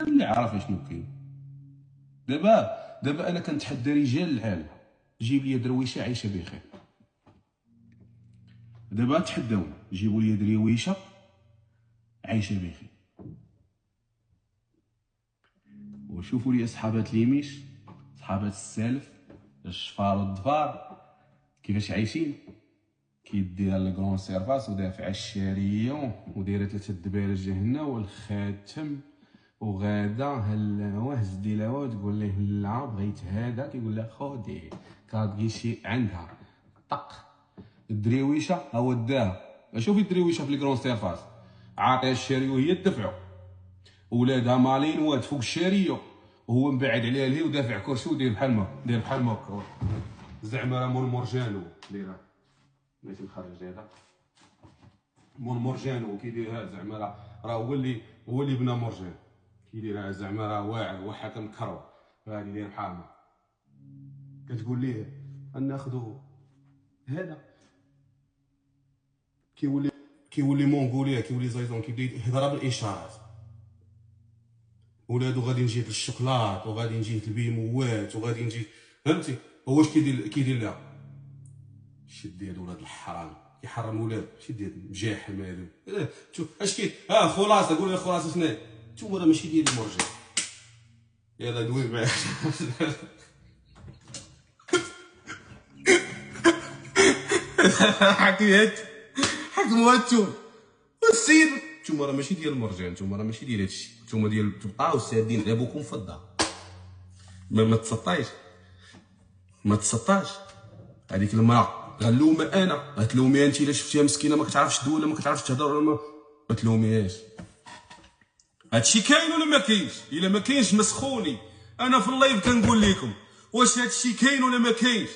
اللي عارف شنو كاين. دابا انا كنتحدى رجال العالم، جيب لي درويشه عايشه بخير. دابا تحداونا جيبوا لي درويشه عايشه بخير، وشوفوا لي صحابات ليميش، صحابات السالف، الشفار والضفار كيفاش عايشين. كيدير لكرون سيرفاس ودافع الشاريون ودايره 3 دبارج هنا والخاتم وغادا هلا هز ديالها وتقول ليه لا بغيت هذا، كيقول لها خودي كادكيشي عندها طق. الدريويشه ها هو داها. شوفي الدريويشه في لكرون سيرفاس عاطيها الشاريو وهي تدفعو، ولادها مالين واد فوق الشاريه وهو مبعد عليها لهي ودافع كرسي وداير بحال ما هكا. زعما راه مول مورجانو دايره ماشي مخرج هذا مول مورجانو كيدير هذا، زعما راه هو اللي بنا مورجان كيديرها، زعما راه واعر هو حاكم كروه غادي داير بحال ما. كتقول ليه غناخذو هذا، كيولي مونغوليا، كيولي زايزون، كيبدا يهضر بالاشارات. ولادو غادي نجيب الشوكولات وغادي نجيب البيموات وغادي نجيب، فهمتي؟ هو واش كيدير لها؟ شد يد ولاد الحرام يحرم ولاد، شد يد مجاحم هادو. شوف اش كي خلاصه، قول لي خلاصه شنو نتوما راه ماشي ديال المرجع. يلا دوي معاك. حكيت مواتو والسيد نتوما راه ماشي ديال المرجع، نتوما راه ماشي ديال هادشي، نتوما ديال تبقاو سادين على بوكم في الدار. ما تسطاش هذيك المراه غنلومها انا، غتلوميها انت الا شفتيها مسكينه ما كتعرفش تدوي ولا ما كتعرفش تهضر ولا ما تلوميهاش. هادشي كاين ولا ما كاينش؟ الا ما كاينش مسخوني انا في اللايف كنقول لكم واش هادشي كاين ولا ما كاينش.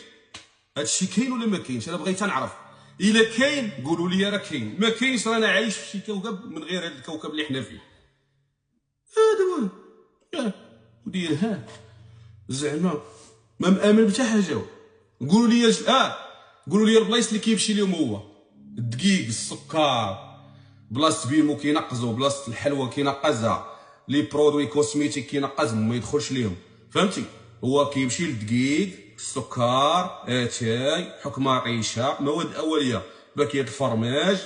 هادشي كاين ولا ما كاينش؟ انا بغيت نعرف. الا كاين قولوا لي راه كاين، ما كاينش رانا عايش في شي كوكب من غير هذا الكوكب اللي حنا فيه. هذا هو ودير زعما ما مآمن بتا حاجه. قولوا لي قولوا لي البلايص اللي كيمشي لهم هو الدقيق السكر، بلاصه بيمو كينقزو، بلاصه الحلوى كينقزها، لي برودوي كوسميتيك كينقزهم ما يدخلش ليهم، فهمتي؟ هو كيمشي للدقيق السكر اتاي حكمه ريشه مواد اوليه باكيه الفرماج،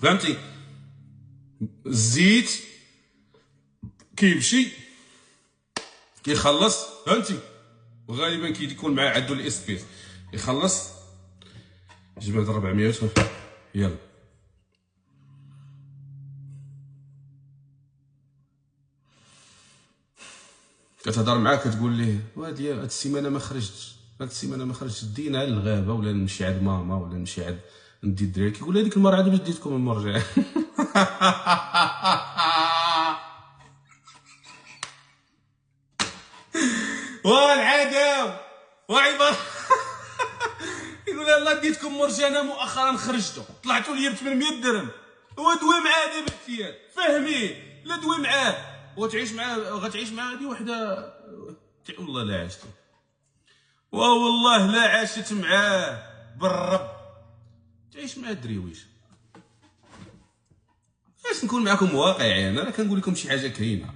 فهمتي؟ الزيت كيمشي كيخلص، فهمتي؟ وغالبا كيكون معاه عدو الاسبيس يخلص جبد 400 يلا. كتهضر معاه كتقول ليه هاد السيمانه ما خرجتش، دينا على الغابه ولا نمشي عند ماما ولا نمشي عند ندي الدراري. كيقول هذيك المره عاد باش ديتكم المرجع. والعداو وعبر. يقول يلاه ديتكم مرجانه مؤخرا خرجتو طلعتوا لي ب 800 درهم. ودوي معاه دابا التيات فهميه، لا دوي معاه وتعيش معاه، غتعيش مع هذه وحده والله لا عشتو، والله لا عاشت معاه بالرب. تعيش مع الدريويش. باش نكون معكم واقعي انا كنقول لكم شي حاجه كاينه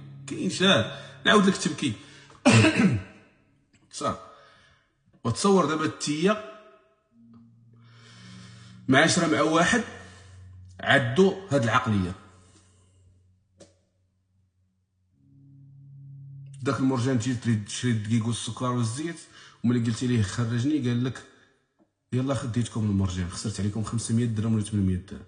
نعاود لك تبكي. صح. وتصور دابا التيه معاشره مع واحد عدو هاد العقليه. داك المرجان تجي تشري الدقيق والسكر والزيت، وملي قلتي ليه خرجني قال لك يلا خديتكم المرجان خسرت عليكم 500 درهم ولا 800 درهم.